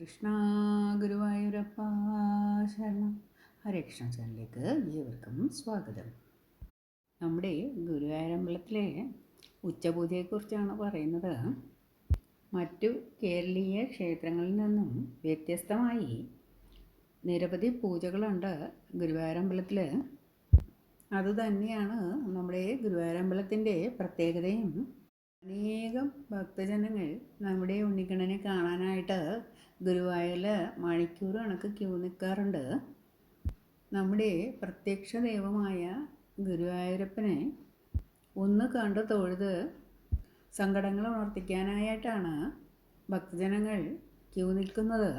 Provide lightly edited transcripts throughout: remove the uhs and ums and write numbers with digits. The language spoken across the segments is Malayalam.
കൃഷ്ണ ഗുരുവായൂരപ്പ ശരണം. ഹരേകൃഷ്ണ ചാനലിലേക്ക് ഏവർക്കും സ്വാഗതം. നമ്മുടെ ഗുരുവായൂരമ്പലത്തിലെ ഉച്ചപൂജയെക്കുറിച്ചാണ് പറയുന്നത്. മറ്റു കേരളീയ ക്ഷേത്രങ്ങളിൽ നിന്നും വ്യത്യസ്തമായി നിരവധി പൂജകളുണ്ട് ഗുരുവായൂരമ്പലത്തിൽ. അതുതന്നെയാണ് നമ്മുടെ ഗുരുവായൂരമ്പലത്തിൻ്റെ പ്രത്യേകതയും. അനേകം ഭക്തജനങ്ങൾ നമ്മുടെ ഉണ്ണിക്കണ്ണനെ കാണാനായിട്ട് ഗുരുവായൂരിൽ മണിക്കൂർ കണക്ക് ക്യൂ നിൽക്കാറുണ്ട്. നമ്മുടെ പ്രത്യക്ഷ ദൈവമായ ഗുരുവായൂരപ്പനെ ഒന്ന് കണ്ട് തൊഴുത് സങ്കടങ്ങൾ ഉണർത്തിക്കാനായിട്ടാണ് ഭക്തജനങ്ങൾ ക്യൂ നിൽക്കുന്നത്.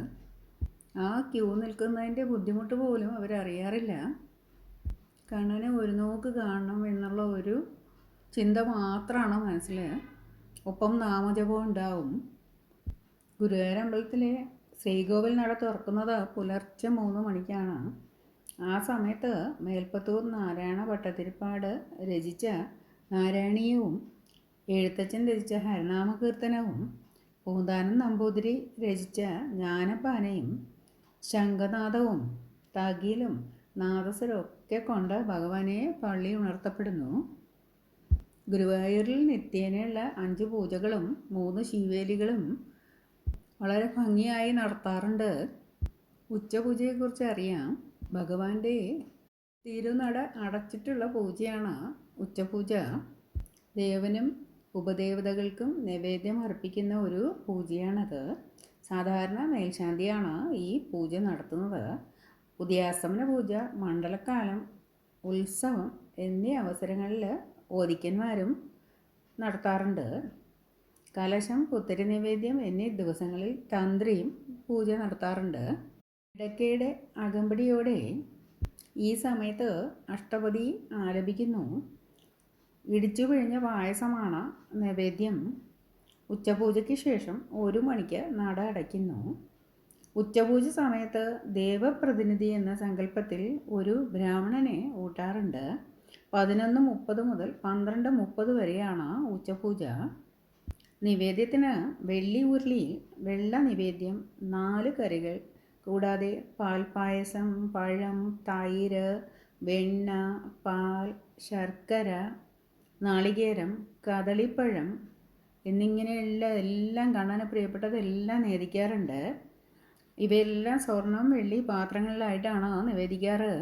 ആ ക്യൂ നിൽക്കുന്നതിൻ്റെ ബുദ്ധിമുട്ട് പോലും അവരറിയാറില്ല. കണ്ണനെ ഒരു നോക്ക് കാണണം എന്നുള്ള ഒരു ചിന്ത മാത്രമാണ് മനസ്സിൽ. ഒപ്പം നാമജപം ഉണ്ടാവും. ഗുരുവായൂരമ്പലത്തിലെ ശ്രീകോവിൽ നട തുറക്കുന്നത് പുലർച്ചെ 3 മണിക്കാണ്. ആ സമയത്ത് മേൽപ്പത്തൂർ നാരായണ ഭട്ടതിരിപ്പാട് രചിച്ച നാരായണീയവും എഴുത്തച്ഛൻ രചിച്ച ഹരനാമകീർത്തനവും പൂന്താനം നമ്പൂതിരി രചിച്ച ജ്ഞാനപ്പാനയും ശംഖനാദവും തകിലും നാദസ്വരമൊക്കെ കൊണ്ട് ഭഗവാനെ പള്ളി ഉണർത്തപ്പെടുന്നു. ഗുരുവായൂരിൽ നിത്യേനയുള്ള 5 പൂജകളും 3 ശിവേലികളും വളരെ ഭംഗിയായി നടത്താറുണ്ട്. ഉച്ചപൂജയെക്കുറിച്ച് അറിയാം. ഭഗവാന്റെ തിരുനട അടച്ചിട്ടുള്ള പൂജയാണ് ഉച്ചപൂജ. ദേവനും ഉപദേവതകൾക്കും നൈവേദ്യം അർപ്പിക്കുന്ന ഒരു പൂജയാണത്. സാധാരണ മേൽശാന്തിയാണ് ഈ പൂജ നടത്തുന്നത്. ഉദയാസ്തമന പൂജ, മണ്ഡലക്കാലം, ഉത്സവം എന്നീ അവസരങ്ങളിൽ ഓദിക്കന്മാരും നടത്താറുണ്ട്. കലശം, പുത്തരി നൈവേദ്യം എന്നീ ദിവസങ്ങളിൽ തന്ത്രിയും പൂജ നടത്താറുണ്ട്. ഇടയ്ക്കിടെ അകമ്പടിയോടെ ഈ സമയത്ത് അഷ്ടപതി ആലപിക്കുന്നു. ഇടിച്ചു പിഴിഞ്ഞ പായസമാണ് നൈവേദ്യം. ഉച്ചപൂജയ്ക്ക് ശേഷം 1 മണിക്ക് നട അടയ്ക്കുന്നു. ഉച്ചപൂജ സമയത്ത് ദേവപ്രതിനിധി എന്ന സങ്കല്പത്തിൽ ഒരു ബ്രാഹ്മണനെ ഊട്ടാറുണ്ട്. 11:30 മുതൽ 12:30 വരെയാണ് ഉച്ചപൂജ. നിവേദ്യത്തിന് വെള്ളി ഉരുളിയിൽ വെള്ള നിവേദ്യം, 4 കറികൾ കൂടാതെ പാൽപ്പായസം, പഴം, തൈര്, വെണ്ണ, പാൽ, ശർക്കര, നാളികേരം, കദളിപ്പഴം എന്നിങ്ങനെയുള്ള എല്ലാം കണ്ണന് പ്രിയപ്പെട്ടതെല്ലാം നിവേദിക്കാറുണ്ട്. ഇവയെല്ലാം സ്വർണം വെള്ളി പാത്രങ്ങളിലായിട്ടാണ് നിവേദിക്കാറ്.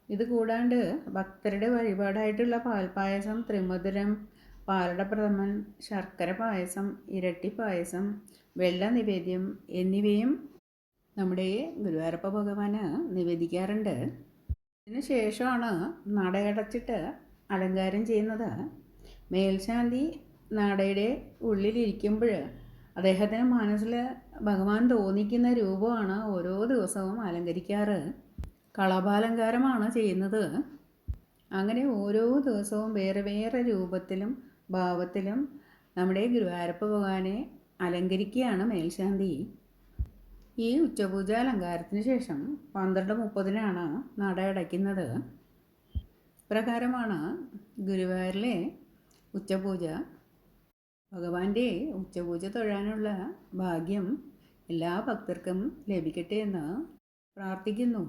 ഇത് കൂടാണ്ട് ഭക്തരുടെ വഴിപാടായിട്ടുള്ള പാൽപ്പായസം, ത്രിമധുരം, പാലട പ്രഥമൻ, ശർക്കര പായസം, ഇരട്ടി പായസം, വെള്ള നിവേദ്യം എന്നിവയും നമ്മുടെ ഗുരുവായൂരപ്പ ഭഗവാന് നിവേദിക്കാറുണ്ട്. ഇതിന് ശേഷമാണ് നടയടച്ചിട്ട് അലങ്കാരം ചെയ്യുന്നത്. മേൽശാന്തി നടയുടെ ഉള്ളിലിരിക്കുമ്പോൾ അദ്ദേഹത്തിന് മനസ്സിൽ ഭഗവാൻ തോന്നിക്കുന്ന രൂപമാണ് ഓരോ ദിവസവും അലങ്കരിക്കാറ്. കളഭാലങ്കാരമാണ് ചെയ്യുന്നത്. അങ്ങനെ ഓരോ ദിവസവും വേറെ വേറെ രൂപത്തിലും ഭാവത്തിലും നമ്മുടെ ഗുരുവായൂരപ്പ ഭഗവാനെ അലങ്കരിക്കുകയാണ് മേൽശാന്തി. ഈ ഉച്ചപൂജ അലങ്കാരത്തിന് ശേഷം 12:30-നാണ് നട അടയ്ക്കുന്നത്. പ്രകാരമാണ് ഗുരുവായൂരിലെ ഉച്ചപൂജ. ഭഗവാന്റെ ഉച്ചപൂജ തൊഴാനുള്ള ഭാഗ്യം എല്ലാ ഭക്തർക്കും ലഭിക്കട്ടെ എന്ന് പ്രാർത്ഥിക്കുന്നു.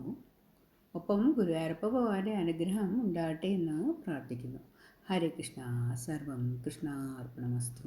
ഒപ്പം ഗുരുവായൂരപ്പ ഭഗവാന്റെ അനുഗ്രഹം ഉണ്ടാകട്ടെ എന്ന് പ്രാർത്ഥിക്കുന്നു. ഹരേ കൃഷ്ണ. സർവം കൃഷ്ണാർപ്പണമസ്തു.